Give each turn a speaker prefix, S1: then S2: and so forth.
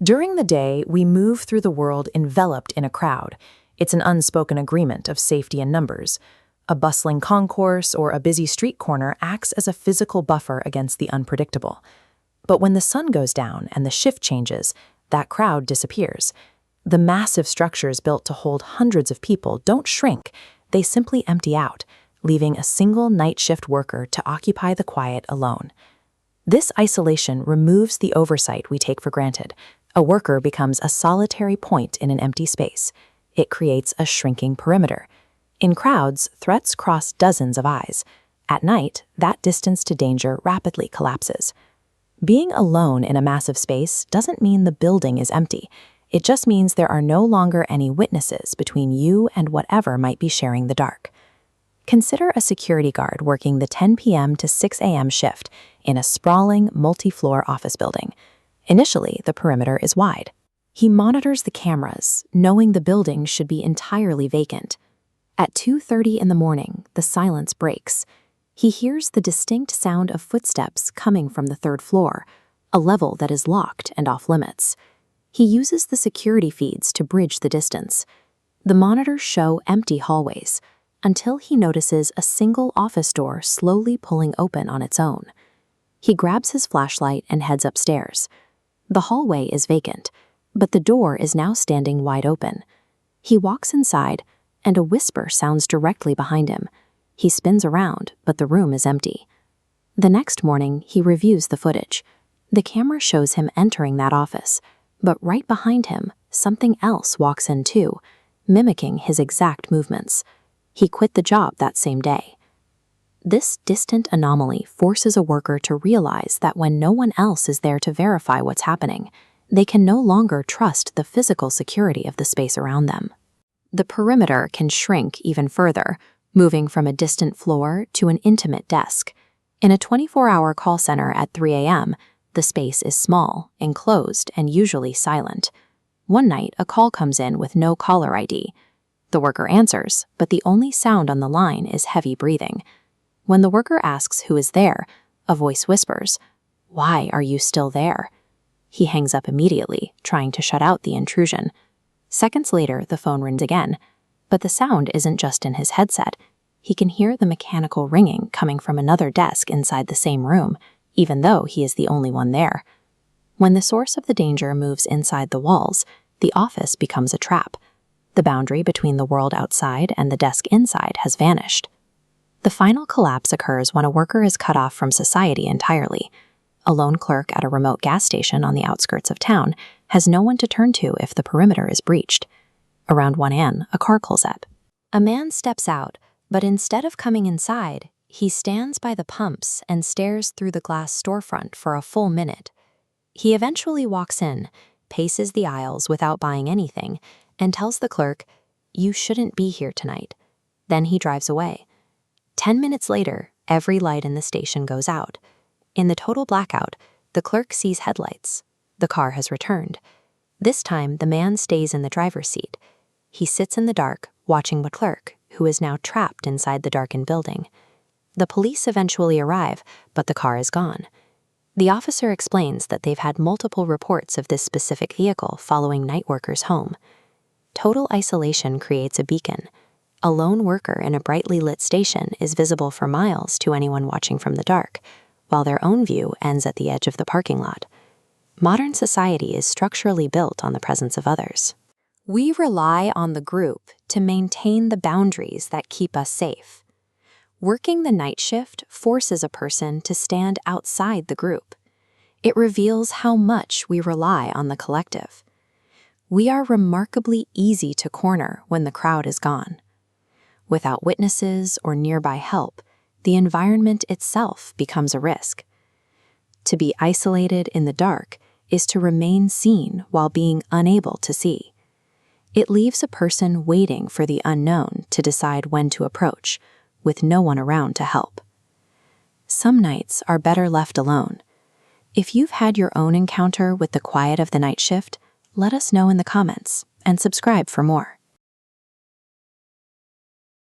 S1: During the day, we move through the world enveloped in a crowd. It's an unspoken agreement of safety in numbers. A bustling concourse or a busy street corner acts as a physical buffer against the unpredictable. But when the sun goes down and the shift changes, that crowd disappears. The massive structures built to hold hundreds of people don't shrink, they simply empty out, leaving a single night shift worker to occupy the quiet alone. This isolation removes the oversight we take for granted. A worker becomes a solitary point in an empty space. It creates a shrinking perimeter. In crowds, threats cross dozens of eyes. At night, that distance to danger rapidly collapses. Being alone in a massive space doesn't mean the building is empty. It just means there are no longer any witnesses between you and whatever might be sharing the dark. Consider a security guard working the 10 p.m. to 6 a.m. shift in a sprawling, multi-floor office building. Initially, the perimeter is wide. He monitors the cameras, knowing the building should be entirely vacant. At 2:30 in the morning, the silence breaks. He hears the distinct sound of footsteps coming from the third floor, a level that is locked and off-limits. He uses the security feeds to bridge the distance. The monitors show empty hallways, until he notices a single office door slowly pulling open on its own. He grabs his flashlight and heads upstairs. The hallway is vacant, but the door is now standing wide open. He walks inside, and a whisper sounds directly behind him. He spins around, but the room is empty. The next morning, he reviews the footage. The camera shows him entering that office, but right behind him, something else walks in too, mimicking his exact movements. He quit the job that same day. This distant anomaly forces a worker to realize that when no one else is there to verify what's happening, they can no longer trust the physical security of the space around them. The perimeter can shrink even further, moving from a distant floor to an intimate desk. In a 24-hour call center at 3 a.m., the space is small, enclosed, and usually silent. One night, a call comes in with no caller ID. The worker answers, but the only sound on the line is heavy breathing. When the worker asks who is there, a voice whispers, "Why are you still there?" He hangs up immediately, trying to shut out the intrusion. Seconds later, the phone rings again, but the sound isn't just in his headset. He can hear the mechanical ringing coming from another desk inside the same room, even though he is the only one there. When the source of the danger moves inside the walls, the office becomes a trap. The boundary between the world outside and the desk inside has vanished. The final collapse occurs when a worker is cut off from society entirely. A lone clerk at a remote gas station on the outskirts of town has no one to turn to if the perimeter is breached. Around 1 a.m., a car pulls up. A man steps out, but instead of coming inside, he stands by the pumps and stares through the glass storefront for a full minute. He eventually walks in, paces the aisles without buying anything, and tells the clerk, "You shouldn't be here tonight." Then he drives away. 10 minutes later, every light in the station goes out. In the total blackout, the clerk sees headlights. The car has returned. This time, the man stays in the driver's seat. He sits in the dark, watching the clerk, who is now trapped inside the darkened building. The police eventually arrive, but the car is gone. The officer explains that they've had multiple reports of this specific vehicle following night workers home. Total isolation creates a beacon. A lone worker in a brightly lit station is visible for miles to anyone watching from the dark, while their own view ends at the edge of the parking lot. Modern society is structurally built on the presence of others. We rely on the group to maintain the boundaries that keep us safe. Working the night shift forces a person to stand outside the group. It reveals how much we rely on the collective. We are remarkably easy to corner when the crowd is gone. Without witnesses or nearby help, the environment itself becomes a risk. To be isolated in the dark is to remain seen while being unable to see. It leaves a person waiting for the unknown to decide when to approach, with no one around to help. Some nights are better left alone. If you've had your own encounter with the quiet of the night shift, let us know in the comments and subscribe for more.